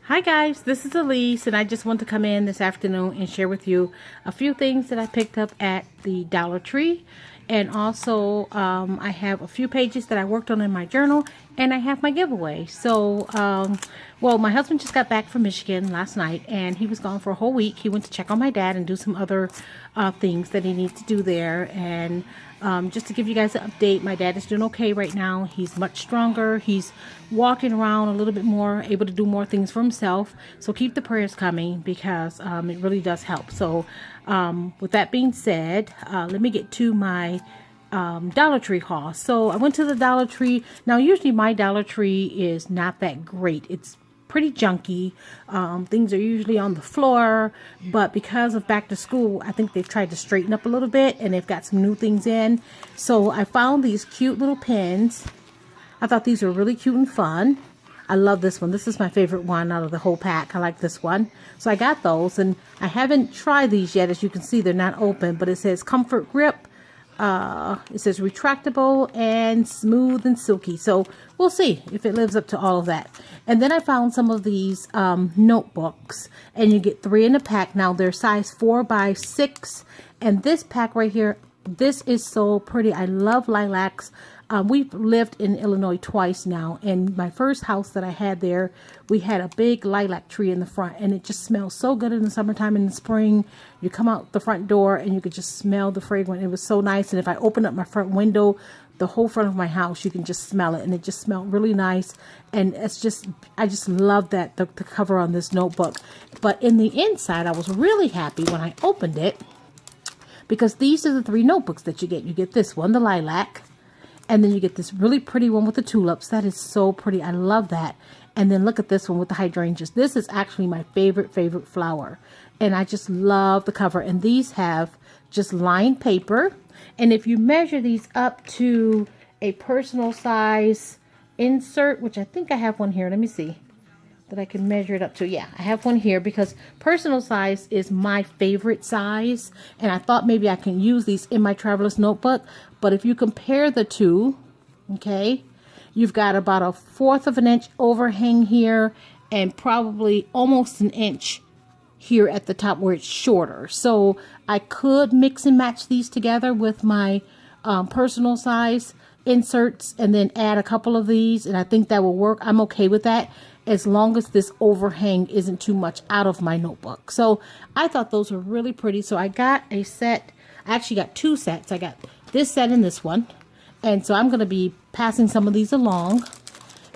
Hi guys, this is Elise and I just want to come in this afternoon and share with you a few things that I picked up at the Dollar Tree. And also I have a few pages that I worked on in my journal, and I have my giveaway. So well, my husband just got back from Michigan last night and he was gone for a whole week. He went to check on my dad and do some other things that he needs to do there. And just to give you guys an update, my dad is doing okay right now. He's much stronger. He's walking around a little bit more, able to do more things for himself. So keep the prayers coming because it really does help. So with that being said, let me get to my Dollar Tree haul. So I went to the Dollar Tree. Now usually my Dollar Tree is not that great. It's pretty junky. Things are usually on the floor, but because of back to school, I think they've tried to straighten up a little bit and they've got some new things in. So I found these cute little pins. I thought these were really cute and fun. I love this one. This is my favorite one out of the whole pack. I like this one. So I got those, and I haven't tried these yet. As you can see, they're not open, but it says Comfort Grip. It says retractable and smooth and silky. So we'll see if it lives up to all of that. And then I found some of these notebooks, and you get 3 in a pack. Now they're size 4 by 6, and this pack right here, this is so pretty. I love lilacs. We've lived in Illinois twice now, and my first house that I had there, we had a big lilac tree in the front, and it just smells so good in the summertime and in the spring. You come out the front door and you could just smell the fragrance. It was so nice. And if I open up my front window, the whole front of my house, you can just smell it, and it just smelled really nice. And it's just, I just love that the cover on this notebook. But in the inside, I was really happy when I opened it, because these are the 3 notebooks that you get. You get this one, the lilac. And then you get this really pretty one with the tulips. That is so pretty. I love that. And then look at this one with the hydrangeas. This is actually my favorite flower. And I just love the cover. And these have just lined paper. And if you measure these up to a personal size insert, which I think I have one here. Let me see that I can measure it up to. Yeah, I have one here because personal size is my favorite size, and I thought maybe I can use these in my traveler's notebook. But if you compare the two, okay, you've got about a 1/4 of an inch overhang here and probably almost an inch here at the top where it's shorter. So I could mix and match these together with my personal size inserts and then add a couple of these, and I think that will work. I'm okay with that as long as this overhang isn't too much out of my notebook. So I thought those were really pretty. So I got a set. I actually got 2 sets. I got this set and this one, and so I'm going to be passing some of these along,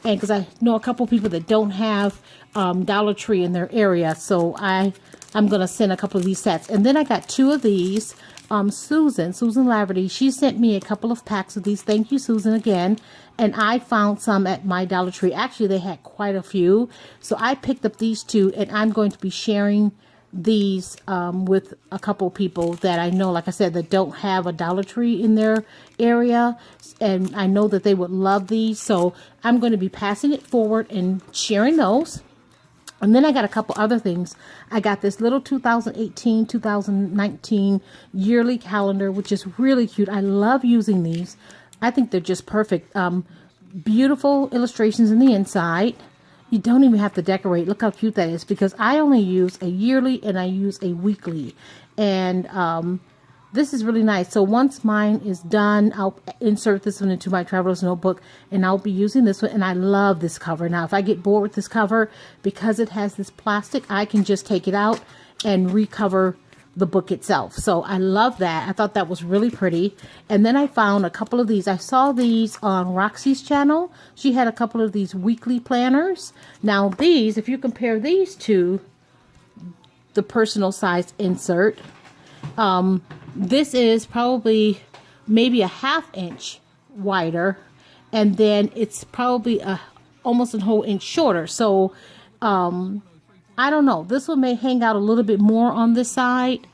and because I know a couple people that don't have Dollar Tree in their area, so I'm going to send a couple of these sets. And then I got 2 of these. Susan Laverty, she sent me a couple of packs of these. Thank you, Susan, again. And I found some at my Dollar Tree. Actually, they had quite a few. So I picked up these 2, and I'm going to be sharing these with a couple people that I know, like I said, that don't have a Dollar Tree in their area. And I know that they would love these. So I'm going to be passing it forward and sharing those. And then I got a couple other things. I got this little 2018-2019 yearly calendar, which is really cute. I love using these. I think they're just perfect. Beautiful illustrations in the inside. You don't even have to decorate. Look how cute that is, because I only use a yearly and I use a weekly. And this is really nice. So once mine is done, I'll insert this one into my traveler's notebook, and I'll be using this one. And I love this cover. Now, if I get bored with this cover, because it has this plastic, I can just take it out and recover the book itself. So I love that. I thought that was really pretty. And then I found a couple of these. I saw these on Roxy's channel. She had a couple of these weekly planners. Now these, if you compare these to the personal size insert, this is probably maybe a 1/2 inch wider, and then it's probably almost a whole inch shorter. So I don't know. This one may hang out a little bit more on this side,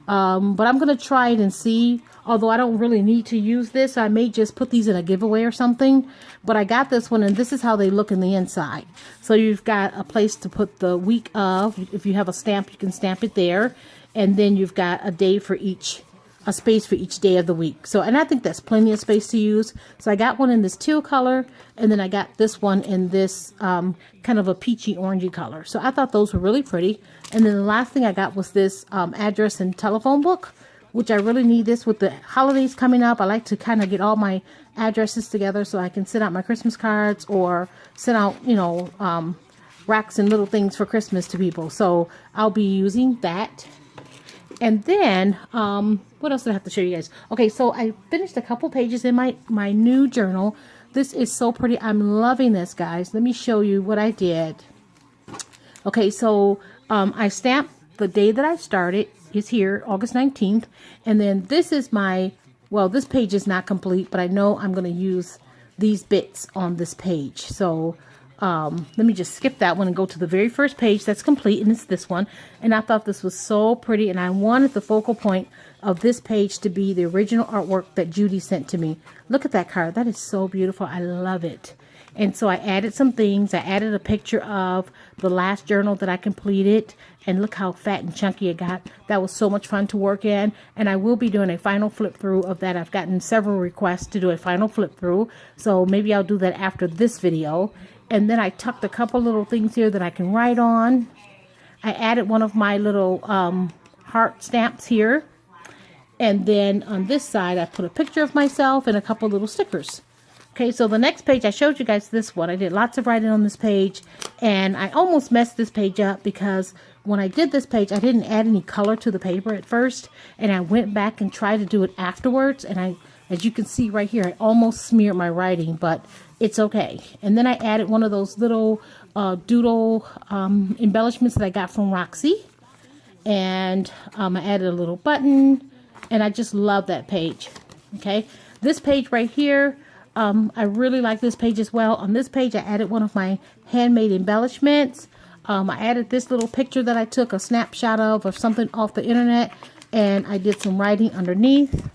but I'm going to try it and see. Although I don't really need to use this, I may just put these in a giveaway or something. But I got this one, and this is how they look in the inside. So you've got a place to put the week of. If you have a stamp, you can stamp it there. And then you've got a day for each a space for each day of the week. So, and I think that's plenty of space to use. So I got one in this teal color, and then I got this one in this kind of a peachy orangey color. So I thought those were really pretty. And then the last thing I got was this address and telephone book, which I really need this with the holidays coming up. I like to kind of get all my addresses together so I can send out my Christmas cards or send out, you know, racks and little things for Christmas to people. So I'll be using that. And then, what else did I have to show you guys? Okay, so I finished a couple pages in my new journal. This is so pretty. I'm loving this, guys. Let me show you what I did. Okay, so I stamped the day that I started. Is here, August 19th. And then this is my, well, this page is not complete, but I know I'm going to use these bits on this page. So let me just skip that one and go to the very first page that's complete, and it's this one. And I thought this was so pretty, and I wanted the focal point of this page to be the original artwork that Judy sent to me. Look at that card. That is so beautiful. I love it. And so I added some things. I added a picture of the last journal that I completed. And look how fat and chunky it got. That was so much fun to work in. And I will be doing a final flip through of that. I've gotten several requests to do a final flip through. So maybe I'll do that after this video. And then I tucked a couple little things here that I can write on. I added one of my little heart stamps here. And then on this side, I put a picture of myself and a couple little stickers. Okay, so the next page, I showed you guys this one. I did lots of writing on this page, and I almost messed this page up because when I did this page, I didn't add any color to the paper at first, and I went back and tried to do it afterwards, and as you can see right here, I almost smeared my writing, but it's okay. And then I added one of those little doodle embellishments that I got from Roxy, and I added a little button, and I just love that page. Okay, this page right here, I really like this page as well. On this page, I added one of my handmade embellishments. I added this little picture that I took a snapshot of something off the internet, and I did some writing underneath.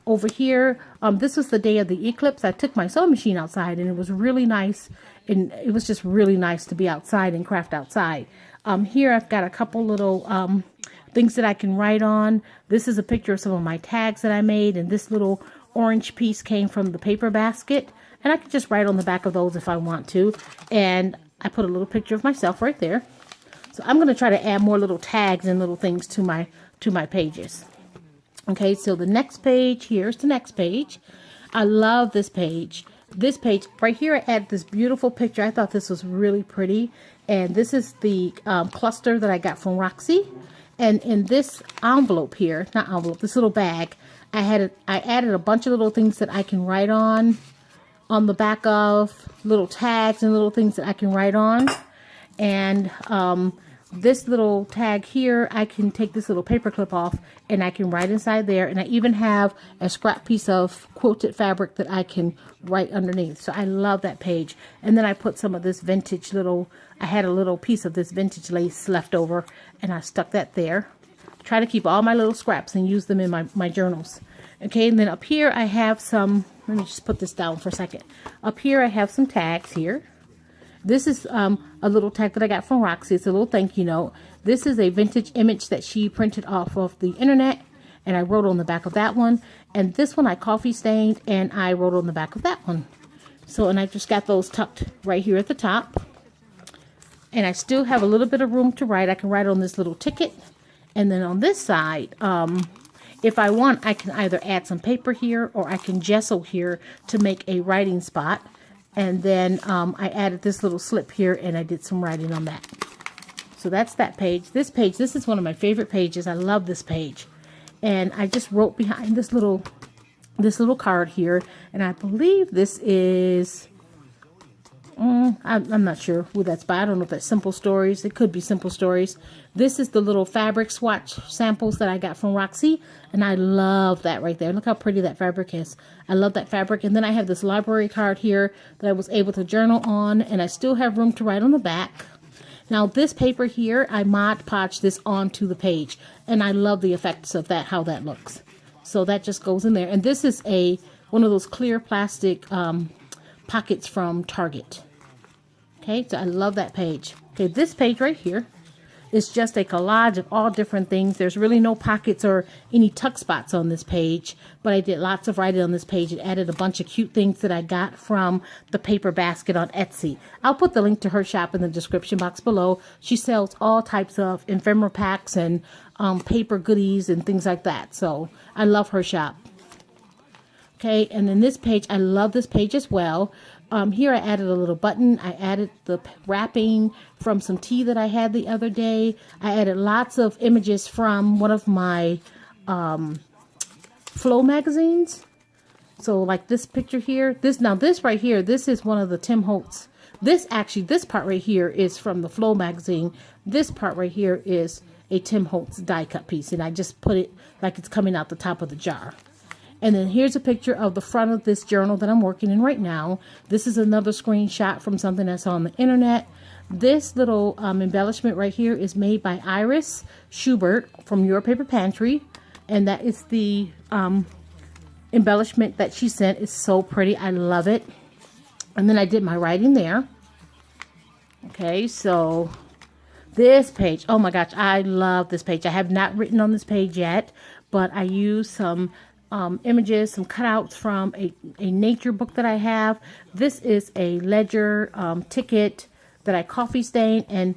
Over here, this was the day of the eclipse. I took my sewing machine outside, and it was really nice, and it was just really nice to be outside and craft outside. Here I've got a couple little things that I can write on. This is a picture of some of my tags that I made, and this little orange piece came from the paper basket, and I could just write on the back of those if I want to. And I put a little picture of myself right there. So I'm going to try to add more little tags and little things to my pages. Okay, so the next page, here's the next page. I love this page. This page right here, I added this beautiful picture. I thought this was really pretty, and this is the cluster that I got from Roxy. And in this envelope here, not envelope, this little bag, I added a bunch of little things that I can write on the back of, little tags and little things that I can write on. And this little tag here, I can take this little paper clip off and I can write inside there. And I even have a scrap piece of quilted fabric that I can write underneath. So I love that page. And then I put some of this vintage I had a little piece of this vintage lace left over, and I stuck that there. Try to keep all my little scraps and use them in my journals. Okay, and then up here I have some, let me just put this down for a second. Up here I have some tags here. This is a little tag that I got from Roxy. It's a little thank you note. This is a vintage image that she printed off of the internet, and I wrote on the back of that one. And this one I coffee stained, and I wrote on the back of that one. So, and I just got those tucked right here at the top. And I still have a little bit of room to write. I can write on this little ticket. And then on this side, if I want, I can either add some paper here or I can gesso here to make a writing spot. And then I added this little slip here and I did some writing on that. So that's that page. This is one of my favorite pages. I love this page. And I just wrote behind this little card here. And I believe this is, I'm not sure who that's by. I don't know if that's Simple Stories. It could be Simple Stories. This is the little fabric swatch samples that I got from Roxy. And I love that right there. Look how pretty that fabric is. I love that fabric. And then I have this library card here that I was able to journal on. And I still have room to write on the back. Now this paper here, I Mod Podged this onto the page. And I love the effects of that, how that looks. So that just goes in there. And this is one of those clear plastic pockets from Target. Okay, so I love that page. Okay, this page right here It's just a collage of all different things. There's really no pockets or any tuck spots on this page, but I did lots of writing on this page. It added a bunch of cute things that I got from the paper basket on Etsy. I'll put the link to her shop in the description box below. She sells all types of ephemera packs and paper goodies and things like that. So I love her shop. Okay, and then this page, I love this page as well. Here I added a little button. I added the wrapping from some tea that I had the other day. I added lots of images from one of my Flow magazines. So like this picture here, this right here, this is one of the Tim Holtz. This part right here is from the Flow magazine. This part right here is a Tim Holtz die cut piece, and I just put it like it's coming out the top of the jar. And then here's a picture of the front of this journal that I'm working in right now. This is another screenshot from something that's on the internet. This little embellishment right here is made by Iris Schubert from Your Paper Pantry. And that is the embellishment that she sent. It's so pretty. I love it. And then I did my writing there. Okay, so this page. Oh my gosh, I love this page. I have not written on this page yet, but I used some images, some cutouts from a nature book that I have. This is a ledger ticket that I coffee stained, and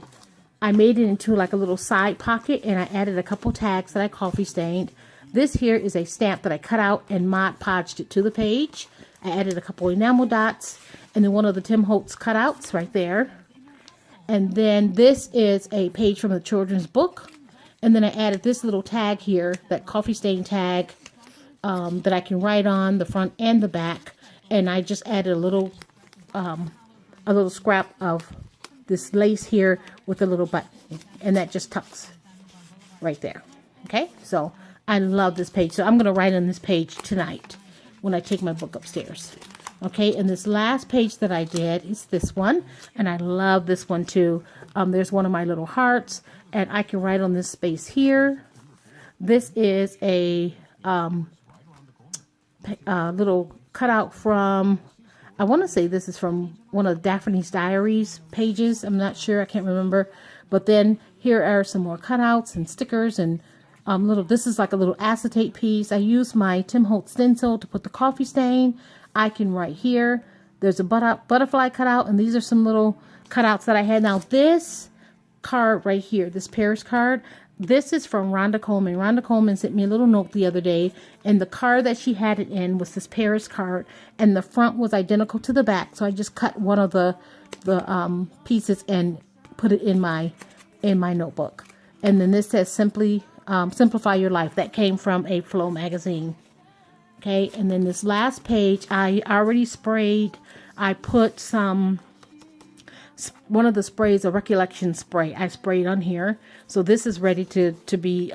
I made it into like a little side pocket, and I added a couple tags that I coffee stained. This here is a stamp that I cut out and Mod Podged it to the page. I added a couple enamel dots, and then one of the Tim Holtz cutouts right there. And then this is a page from the children's book, and then I added this little tag here, that coffee stain tag, that I can write on the front and the back, and I just added a little scrap of this lace here with a little button, and that just tucks right there. Okay, so I love this page, so I'm going to write on this page tonight when I take my book upstairs. Okay, and this last page that I did is this one, and I love this one too. There's one of my little hearts, and I can write on this space here. This is a little cutout from, I want to say this is from one of Daphne's Diaries pages. I'm not sure, I can't remember. But then here are some more cutouts and stickers and this is like a little acetate piece. I used my Tim Holtz stencil to put the coffee stain. I can write here. There's a butterfly cutout, and these are some little cutouts that I had. Now this card right here, this Paris card, this is from Rhonda Coleman. Rhonda Coleman sent me a little note the other day, and the card that she had it in was this Paris card, and the front was identical to the back. So I just cut one of the pieces and put it in my notebook. And then this says simply simplify your life. That came from a Flow magazine. Okay, and then this last page I already sprayed. I put one of the sprays, a recollection spray, I sprayed on here. So this is ready to be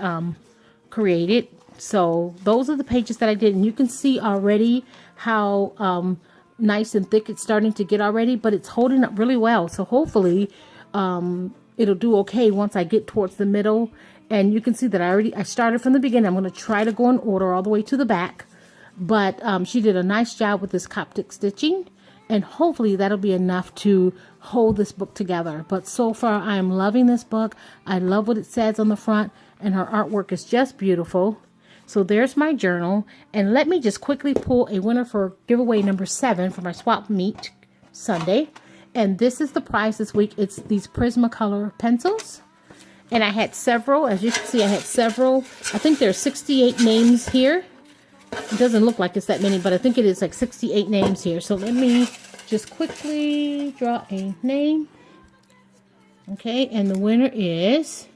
created. So those are the pages that I did, and you can see already how nice and thick it's starting to get already, but it's holding up really well. So hopefully it'll do okay once I get towards the middle. And you can see that I started from the beginning. I'm going to try to go in order all the way to the back, but she did a nice job with this Coptic stitching. And hopefully that'll be enough to hold this book together. But so far, I am loving this book. I love what it says on the front, and her artwork is just beautiful. So there's my journal. And let me just quickly pull a winner for giveaway number 7 for my Swap Meet Sunday. And this is the prize this week. It's these Prismacolor pencils. And I had several. As you can see, I had several. I think there's 68 names here. It doesn't look like it's that many, but I think it is like 68 names here. So let me just quickly draw a name. Okay, and the winner is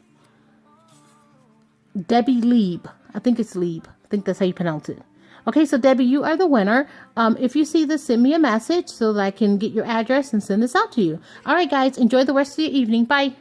Debbie Lieb. I think it's Lieb. I think that's how you pronounce it. Okay, so Debbie, you are the winner. If you see this, send me a message so that I can get your address and send this out to you. All right, guys, enjoy the rest of your evening. Bye.